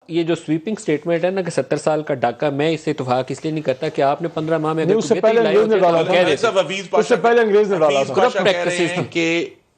یہ جو sweeping statement ہے نا کہ 70 سال کا ڈاکہ، میں اس سے اتفاق اس لیے نہیں کرتا کہ آپ نے 15 ماہ میں اگر اس سے پہلے انگریز نے ڈالا تھا، اس سے پہلے انگریز نے ڈالا تھا،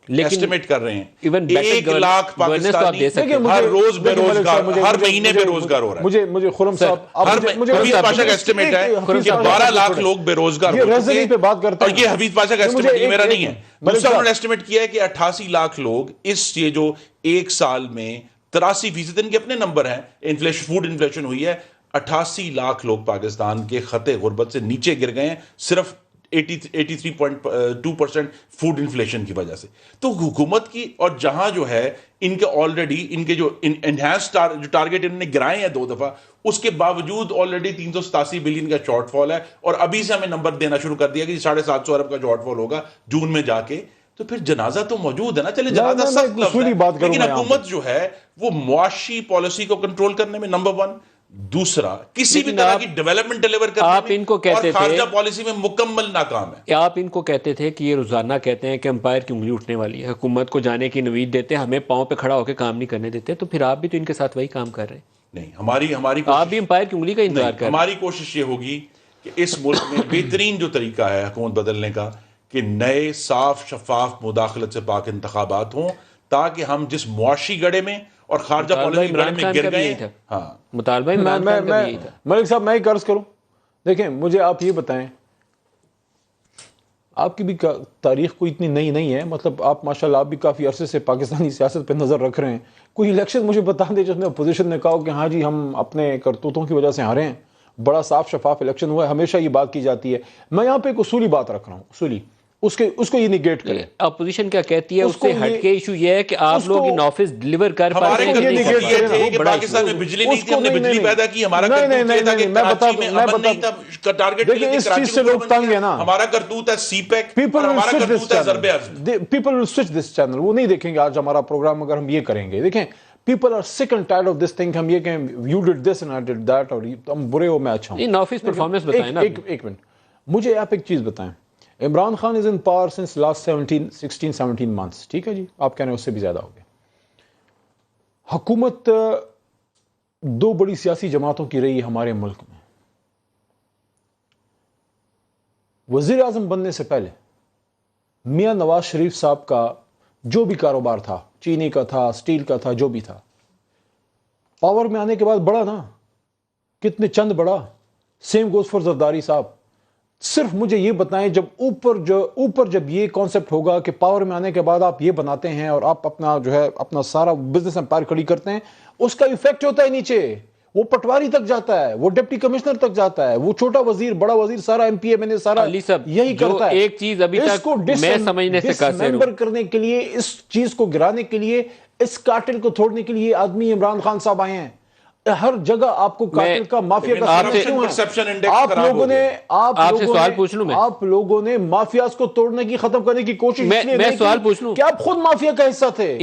ایسٹیمیٹ کر رہے ہیں ایون 1 لاکھ پاکستانی ہر روز بے روزگار، ہر مہینے بے روزگار ہو رہا ہے. مجھے خرم صاحب، حفیظ پاشا کا ایسٹیمیٹ ہے کہ 12 لاکھ لوگ بے روزگار ہو چکے ہیں، پہ بات کرتے ہیں. اور یہ حفیظ پاشا کا ایسٹیمیٹ، یہ میرا نہیں ہے. دوسرا انہوں نے ایسٹیمیٹ کیا ہے کہ 88 لاکھ لوگ اس یہ جو ایک سال میں 83% ان کے اپنے نمبر ہیں، انفلیشن، فوڈ انفلیشن ہوئی ہے، 88 لاکھ لوگ پاکستان کے خط غربت سے نیچے گر گئے ہیں صرف 83.2% فوڈ انفلیشن کی وجہ سے. تو حکومت کی، اور جہاں جو ہے ان کے آلریڈی ان کے جو انہینس جو ٹارگیٹ انہوں نے گرائے ہیں 2 دفعہ، اس کے باوجود آلریڈی 387 بلین کا شارٹ فال ہے، اور ابھی سے ہمیں نمبر دینا شروع کر دیا کہ 750 ارب کا شارٹ فال ہوگا جون میں جا کے. تو پھر جنازہ تو موجود ہے نا، چلے جنازہ سخت لفظ ہے، لیکن حکومت جو ہے وہ معاشی پالیسی کو کنٹرول کرنے میں نمبر 1، دوسرا کسی بھی طرح کی ڈیولپمنٹ ڈیلیور کرنے میں، اور خارجہ پالیسی میں مکمل ناکام ہے. آپ ان کو کہتے تھے کہ یہ روزانہ کہتے ہیں کہ امپائر کی انگلی اٹھنے والی ہے، حکومت کو جانے کی نوید دیتے، ہمیں پاؤں پہ کھڑا ہو کے کام نہیں کرنے دیتے، تو پھر آپ بھی تو ان کے ساتھ وہی کام کر رہے ہیں. نہیں، ہماری آپ بھی امپائر کی انگلی کا انتظار کر رہے ہیں. ہماری کوشش یہ ہوگی کہ اس ملک میں بہترین جو طریقہ ہے حکومت بدلنے کا، کہ نئے صاف شفاف مداخلت سے پاک انتخابات ہوں، تاکہ ہم جس معاشی گڑھے میں اور خارجہ پالیسی گڑھے میں گر گئے ہیں. ہاں، مطالبہ عمران خان کا بھی یہی تھا. ملک صاحب میں ایک عرض کروں، دیکھیں مجھے آپ یہ بتائیں، آپ کی بھی تاریخ کوئی اتنی نئی نہیں ہے، مطلب آپ ماشاءاللہ آپ بھی کافی عرصے سے پاکستانی سیاست پہ نظر رکھ رہے ہیں. کوئی الیکشن مجھے بتا دیں جس میں اپوزیشن نے کہا کہ ہاں جی ہم اپنے کرتوتوں کی وجہ سے ہارے ہیں، بڑا صاف شفاف الیکشن ہوا ہے. ہمیشہ یہ بات کی جاتی ہے. میں یہاں پہ ایک اصولی بات رکھ رہا ہوں، اصولی اس کو یہ نگیٹ کریں. اپوزیشن کیا کہتی ہے اس سے ہٹ کے ایشو یہ ہے کہ آپ لوگ ان آفس ڈیلیور کر ہمارے یہ تھے کہ پاکستان میں بجلی نہیں تھی، ہم نے بجلی پیدا کی. ہمارا کرتوت یہ تھا کہ کراچی میں امن نہیں تھا، ٹارگیٹ دیکھیں اس چیز سے لوگ تنگ ہیں نا. ہمارا کرتوت ہے سی پیک، ہمارا کرتوت ہے ضرب عضب. People will switch this channel, وہ نہیں دیکھیں گے آج ہمارا پروگرام اگر ہم یہ کریں گے. دیکھیں پیپل آر سک and tired of this thing, ہم یہ کہیں you did this and I did that, اور ہم برے ہو میں اچھا ہوں. ان آفس پرفارمنس بتائیں نا. ایک منٹ مجھے آپ ایک چیز بتائیں. عمران خان از ان پاور سنس لاسٹ 16-17 months، ٹھیک ہے جی، آپ کہہ رہے ہیں اس سے بھی زیادہ ہو گیا. حکومت 2 بڑی سیاسی جماعتوں کی رہی ہے ہمارے ملک میں. وزیر اعظم بننے سے پہلے میاں نواز شریف صاحب کا جو بھی کاروبار تھا، چینی کا تھا، سٹیل کا تھا، جو بھی تھا، پاور میں آنے کے بعد بڑا نا، کتنے چند بڑا. سیم گوز فار زرداری صاحب. صرف مجھے یہ بتائیں جب اوپر جب یہ کانسیپٹ ہوگا کہ پاور میں آنے کے بعد آپ یہ بناتے ہیں اور آپ اپنا جو ہے اپنا سارا بزنس امپائر کھڑی کرتے ہیں، اس کا ایفیکٹ ہوتا ہے نیچے، وہ پٹواری تک جاتا ہے، وہ ڈپٹی کمشنر تک جاتا ہے، وہ چھوٹا وزیر، بڑا وزیر، سارا ایم پی اے میں نے سارا یہی کرتا ہے. ایک چیز ابھی تک میں سمجھنے سے قاصر ہوں، کرنے کے لیے، اس چیز کو گرانے کے لیے، اس کارٹل کو توڑنے کے لیے آدمی عمران خان صاحب آئے ہیں. ہر جگہ آپ کو کارٹل کا، مافیا کا آپ لوگوں نے مافیاز کو توڑنے کی، ختم کرنے کی کوشش میں سوال پوچھ لوں کہ آپ خود مافیا کا حصہ تھے.